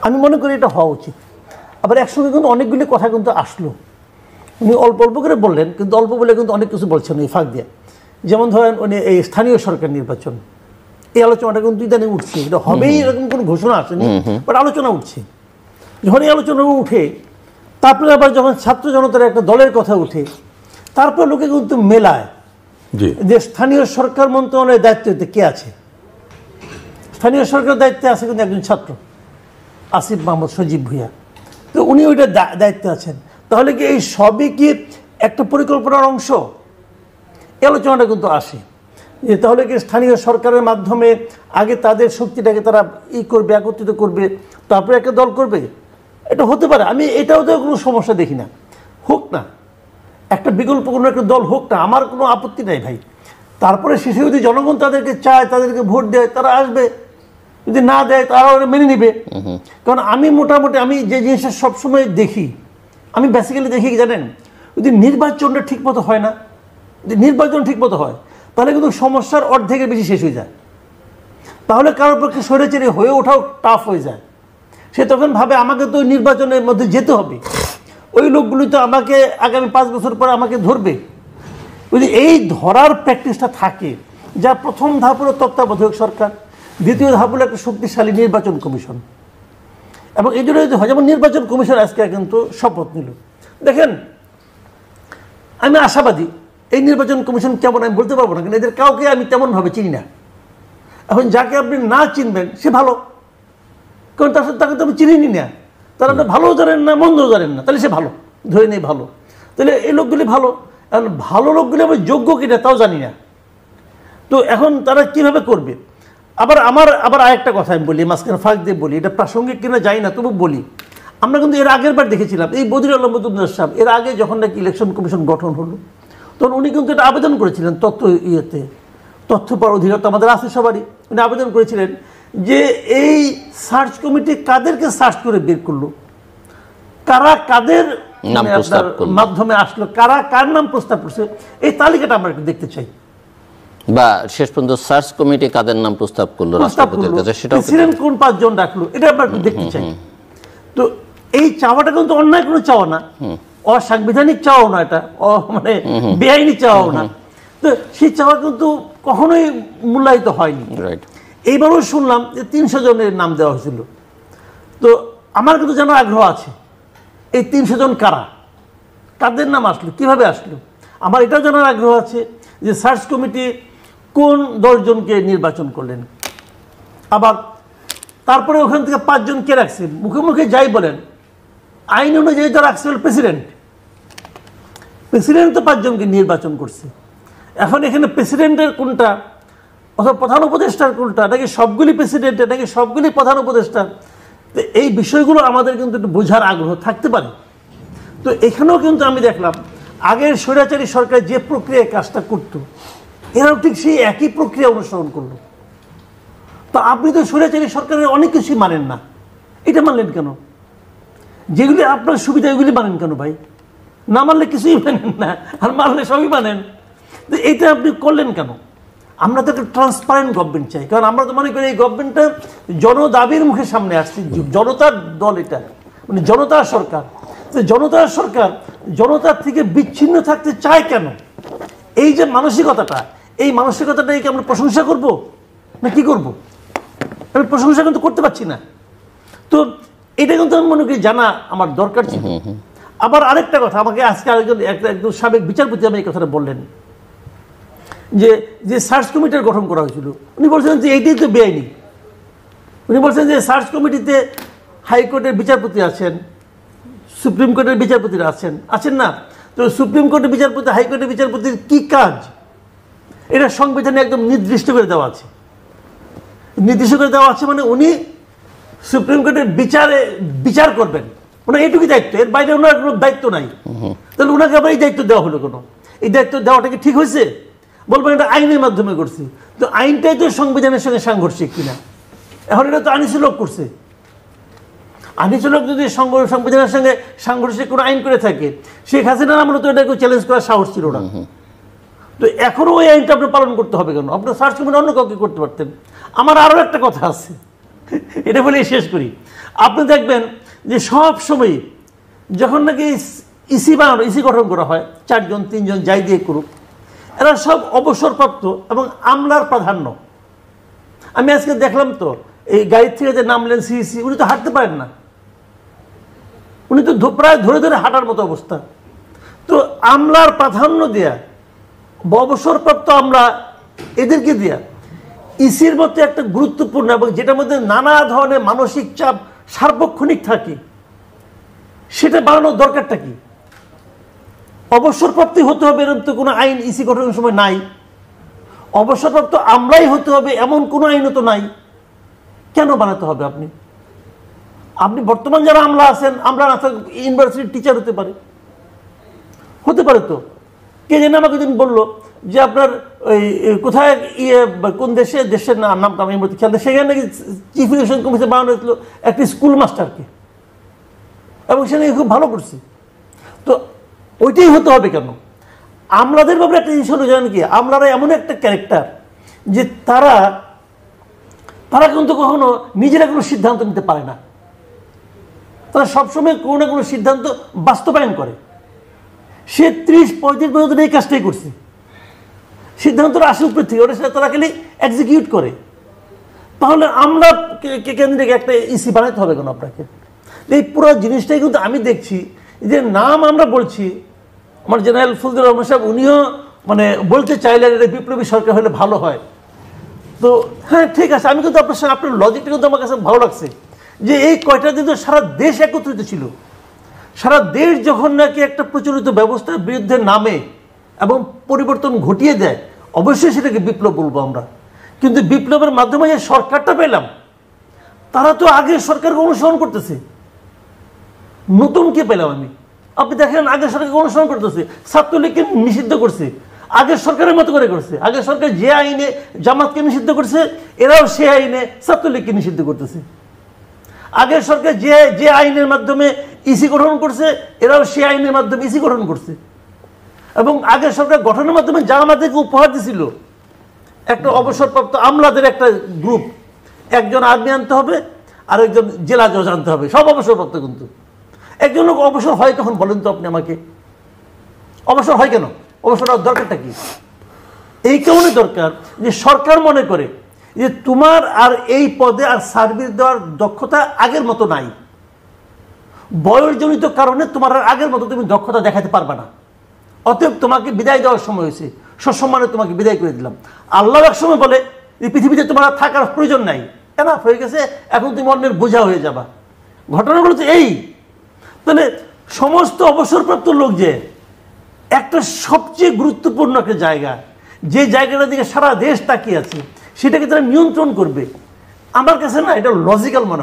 আমি মনে করি এটা হওয়া উচিত। আবার একসঙ্গে কিন্তু অনেকগুলি কথা কিন্তু আসলো, উনি অল্প অল্প করে বললেন, কিন্তু অল্প বলে কিন্তু অনেক কিছু বলছেন এই ফাঁক দিয়ে। যেমন ধরেন উনি এই স্থানীয় সরকার নির্বাচন, এই আলোচনাটা কিন্তু ইদানিং উঠছে, এটা হবেই এরকম কোনো ঘোষণা আসেনি, বাট আলোচনা উঠছে। যখন এই আলোচনা উঠে তারপরে আবার যখন ছাত্র জনতার একটা দলের কথা উঠে, তারপর লোকে কিন্তু মেলায় যে স্থানীয় সরকার মন্ত্রণালয়ের দায়িত্বে কে আছে। স্থানীয় সরকার দায়িত্বে আছে কিন্তু একজন ছাত্র, আসিফ মাহমুদ সজীব ভুঁইয়া, তো উনি ওইটা দায়িত্বে আছেন। তাহলে কি এই সবই কি একটা পরিকল্পনার অংশ? এই আলোচনাটা কিন্তু আসে যে তাহলে কি স্থানীয় সরকারের মাধ্যমে আগে তাদের শক্তিটাকে তারা করবে, একত্রিত করবে, তারপরে একটা দল করবে। এটা হতে পারে, আমি এটাও তো কোনো সমস্যা দেখি না, হোক না একটা বিকল্প কোনো একটা দল হোক না, আমার কোনো আপত্তি নাই ভাই। তারপরে শেষে যদি জনগণ তাদেরকে চায়, তাদেরকে ভোট দেয়, তারা আসবে, যদি না দেয় তারা ওরা মেনে নিবে। কারণ আমি মোটামুটি আমি যে জিনিসটা সবসময় দেখি, আমি বেসিক্যালি দেখি জানেন, যদি নির্বাচনটা ঠিক মতো হয় না, যদি নির্বাচন ঠিক মতো হয় তাহলে কিন্তু সমস্যার অর্ধেকের বেশি শেষ হয়ে যায়। তাহলে কারোর পক্ষে স্বৈরাচারী হয়ে ওঠাও টাফ হয়ে যায়। সে তখন ভাবে আমাকে তো ওই নির্বাচনের মধ্যে যেতে হবে, ওই লোকগুলি তো আমাকে আগামী 5 বছর পরে আমাকে ধরবে। যদি এই ধরার প্র্যাকটিসটা থাকে, যা প্রথম ধাপ হলো তত্ত্বাবধায়ক সরকার, দ্বিতীয় ধাপ হলো একটা শক্তিশালী নির্বাচন কমিশন। এবং এই জন্য যদি হয়, যেমন নির্বাচন কমিশন আজকে কিন্তু শপথ নিল, দেখেন আমি আশাবাদী এই নির্বাচন কমিশন কেমন আমি বলতে পারবো না, কিন্তু এদের কাউকে আমি তেমনভাবে চিনি না। এখন যাকে আপনি না চিনবেন সে ভালো, কারণ তার সাথে তাকে তো আমি চিনিনি না, তারা আপনি ভালোও জানেন না মন্দও জানেন না, তাহলে সে ভালো, ধরে নেই ভালো। তাহলে এই লোকগুলি ভালো, এখন ভালো লোকগুলি আমি যোগ্য কিনা তাও জানি না। তো এখন তারা কিভাবে করবে? আবার আরেকটা কথা আমি বলি, মাঝখানে ফাঁক দিয়ে বলি, এটা প্রাসঙ্গিক কিনা যাই না, তবু বলি। আমরা কিন্তু এর আগের বার দেখেছিলাম এই বদির আলম মজুমদার সাহেব, এর আগে যখন নাকি ইলেকশন কমিশন গঠন হলো, তখন উনি কিন্তু এটা আবেদন করেছিলেন তথ্য পাওয়ার অধিকার তো আমাদের আছে সবারই। উনি আবেদন করেছিলেন যে এই সার্চ কমিটি কাদেরকে সার্চ করে বের করলো, কারা কাদের মাধ্যমে আসলো, কারা কার নাম প্রস্তাব করছে, এই তালিকাটা আমরা একটু দেখতে চাই। বা শেষ পর্যন্ত সার্চ কমিটি কাদের নাম প্রস্তাব করলো রাষ্ট্রপতির কাছে, সেটা প্রেসিডেন্ট কোন 5 জন ডাকলো, এটা আমরা একটু দেখতে চাই। তো এই চাওয়াটা কিন্তু অন্যায় কোনো চাওয়া না, অসাংবিধানিক চাওয়াও না, এটা মানে বেআইনি চাওয়াও না। তো সেই চাওয়া কিন্তু কখনোই মূল্যায়িত হয়নি। এইবারও শুনলাম যে 300 জনের নাম দেওয়া হয়েছিল। তো আমার কিন্তু জানার আগ্রহ আছে এই 300 জন কারা, কাদের নাম আসলো, কিভাবে আসলো। আমার এটাও জানার আগ্রহ আছে যে সার্চ কমিটি কোন 10 জনকে নির্বাচন করলেন, আবার তারপরে ওখান থেকে 5 জন কে রাখছে, মুখে মুখে যাই বলেন, আইন অনুযায়ী তো রাখছে প্রেসিডেন্ট তো 5 জনকে নির্বাচন করছে। এখন এখানে প্রেসিডেন্টের কোনটা অথবা প্রধান উপদেষ্টার কোনটা, নাকি সবগুলি প্রেসিডেন্টের, নাকি সবগুলি প্রধান উপদেষ্টার, তো এই বিষয়গুলো আমাদের কিন্তু একটু বোঝার আগ্রহ থাকতে পারে। তো এখানেও কিন্তু আমি দেখলাম আগের স্বৈরাচারী সরকার যে প্রক্রিয়ায় কাজটা করত, এরাও ঠিক সেই একই প্রক্রিয়া অনুসরণ করলো। তো আপনি তো স্বৈরাচারী সরকারের অনেক কিছুই মানেন না, এটা মানলেন কেন? যেগুলি আপনার সুবিধা এগুলি মানেন কেন ভাই? না মানলে কিছুই মানেন না, আর মানলে সবই মানেন, তো এটা আপনি করলেন কেন? আমরা তো একটা ট্রান্সপারেন্ট গভর্নমেন্ট চাই, কারণ আমরা তো মনে করি এই গভর্নমেন্টটা জনদাবির মুখে সামনে আসছে, জনতার দল, এটা মানে জনতার সরকার। তো জনতার সরকার জনতার থেকে বিচ্ছিন্ন থাকতে চায় কেন? এই যে মানসিকতাটা, এই মানসিকতাটাকে আমরা প্রশংসা করব না কি করব? আমি প্রশংসা কিন্তু করতে পারছি না। তো এটা কিন্তু আমি মনে করি জানা আমার দরকার ছিল। আবার আরেকটা কথা, আমাকে আজকে একজন সাবেক বিচারপতি আমি এই কথাটা বললেন যে সার্চ কমিটির গঠন করা হয়েছিল, উনি বলছেন যে এইটাই তো বেআইনি। উনি বলছেন যে সার্চ কমিটিতে হাইকোর্টের বিচারপতি আছেন, সুপ্রিম কোর্টের বিচারপতিরা আছেন না? তো সুপ্রিম কোর্টের বিচারপতি, হাইকোর্টের বিচারপতির কি কাজ, এটা সংবিধানে একদম নির্দিষ্ট করে দেওয়া আছে। নির্দিষ্ট করে দেওয়া আছে মানে উনি সুপ্রিম কোর্টের বিচার করবেন, ওনার এইটুকুই দায়িত্ব, এর বাইরে ওনার কোনো দায়িত্ব নাই। তাহলে ওনাকে আবার এই দায়িত্ব দেওয়া হলো কেন? এই দায়িত্ব দেওয়াটা কি ঠিক হয়েছে? বলবেন এটা আইনের মাধ্যমে করছি, তো আইনটাই তো সংবিধানের সঙ্গে সাংঘর্ষিক কিনা? এখন এটা তো আনিসুল হক করছে। আনিসুল হক যদি সংবিধানের সঙ্গে সাংঘর্ষিক কোনো আইন করে থাকে, শেখ হাসিনার আমলে তো এটাকে চ্যালেঞ্জ করার সাহস ছিল না। তো এখনও ওই আইনটা আপনি পালন করতে হবে কেন? আপনার সার্চ কমিটি অন্য কাউকে করতে পারতেন। আমার আরও একটা কথা আছে, এটা বলে শেষ করি। আপনি দেখবেন যে সব সময় যখন নাকি ইসি বানানো, ইসি গঠন করা হয়, 4 জন 3 জন যাই দিয়ে করুক, এরা সব অবসরপ্রাপ্ত এবং আমলার প্রাধান্য। আমি আজকে দেখলাম তো এই গাড়ি থেকে যে নামলেন সিইসি, উনি তো হাঁটতে পারেন না, উনি তো প্রায় ধরে ধরে হাঁটার মতো অবস্থা। তো আমলার প্রাধান্য দেয়া বা অবসরপ্রাপ্ত আমলা এদেরকে দেয়া ইসির মধ্যে একটা গুরুত্বপূর্ণ এবং যেটার মধ্যে নানা ধরনের মানসিক চাপ সার্বক্ষণিক থাকে, সেটা বানানোর দরকারটা কি? অবসরপ্রাপ্তি হতে হবে এরকম তো কোনো আইন ইসি গঠনের সময় নাই। অবসরপ্রাপ্ত আমরাই হতে হবে এমন কোনো আইনও তো নাই। কেন বানাতে হবে? আপনি বর্তমান যারা আমলা আছেন, আমরা না ইউনিভার্সিটির টিচার হতে পারে তো। কে যেন আমাকে দিন বললো যে আপনার ওই কোথায় কোন দেশের নামটা আমি খেয়াল, সেখানে নাকি চিফ ইলেকশন কমিশন বানানো হয়েছিল একটি স্কুল মাস্টারকে, এবং সে নাকি খুব ভালো করছে। তো ওইটাই হতে হবে কেন? আমলাদের ব্যাপারে একটা জিনিস হলো, জানেন কি, আমলারা এমন একটা ক্যারেক্টার যে তারা কিন্তু কখনো নিজেরা কোনো সিদ্ধান্ত নিতে পারে না। তারা সবসময় কোনো না কোনো সিদ্ধান্ত বাস্তবায়ন করে। সে 30-35 বছর ধরে এই কাজটাই করছে। সিদ্ধান্তটা আসে উপর থেকে, ওটা সেটা তারা খালি এক্সিকিউট করে। তাহলে আমরা কেন্দ্রে একটা ইসি বানাতে হবে কেন আপনাকে? এই পুরো জিনিসটাই কিন্তু আমি দেখছি যে নাম আমরা বলছি, আমার জেনারেল ফজলুর রহমান সাহেব উনিও মানে বলতে চাইলেন এটা বিপ্লবী সরকার হলে ভালো হয়। তো হ্যাঁ ঠিক আছে, আমি কিন্তু আপনার সঙ্গে আপনার লজিকটা কিন্তু আমার কাছে ভালো লাগছে যে এই কয়টা দিন তো সারা দেশ একত্রিত ছিল। সারা দেশ যখন নাকি একটা প্রচলিত ব্যবস্থার বিরুদ্ধে নামে এবং পরিবর্তন ঘটিয়ে দেয়, অবশ্যই সেটাকে বিপ্লব বলবো আমরা। কিন্তু বিপ্লবের মাধ্যমে যে সরকারটা পেলাম, তারা তো আগের সরকারকে অনুসরণ করতেছে। নতুন কে পেলাম আমি? আপনি দেখেন আগের সরকারকে অনুসরণ করতেছে, ছাত্রলীগকে নিষিদ্ধ করছে, আগের সরকারের মতো করে করছে। আগের সরকার যে আইনে জামাতকে নিষিদ্ধ করছে, এরাও সে আইনে ছাত্রলীগকে নিষিদ্ধ করতেছে। আগের সরকার যে আইনের মাধ্যমে ইসি গঠন করছে, এরাও সে আইনের মাধ্যমে ইসি গঠন করছে। এবং আগের সরকার গঠনের মাধ্যমে জামাতকে উপহার দিছিল একটা অবসরপ্রাপ্ত আমলাদের একটা গ্রুপ, একজন আর্মি আনতে হবে আর একজন জেলা জজ আনতে হবে, সব অবসরপ্রাপ্ত। কিন্তু একজন লোক অবসর হয় কখন বলেন তো আপনি আমাকে? অবসর হয় কেন? অবসর হওয়ার দরকারটা কি? এই কারণে দরকার যে সরকার মনে করে যে তোমার আর এই পদে আর সার্ভিস দেওয়ার দক্ষতা আগের মতো নাই, বয়সজনিত কারণে তোমার আর আগের মতো তুমি দক্ষতা দেখাতে পারবে না, অতএব তোমাকে বিদায় দেওয়ার সময় হয়েছে, সসম্মানে তোমাকে বিদায় করে দিলাম। আল্লাহ এক সময় বলে এই পৃথিবীতে তোমার থাকার প্রয়োজন নাই, কেন হয়ে গেছে, এখন তুমি অন্যের বোঝা হয়ে যাবা। ঘটনাগুলো তো এই। তাহলে সমস্ত অবসরপ্রাপ্ত লোক যে একটা সবচেয়ে গুরুত্বপূর্ণ একটা জায়গা, যে জায়গাটার দিকে সারা দেশ তাকিয়ে আছে, সেটাকে তারা নিয়ন্ত্রণ করবে, আমার কাছে না এটা লজিক্যাল মনে হয়।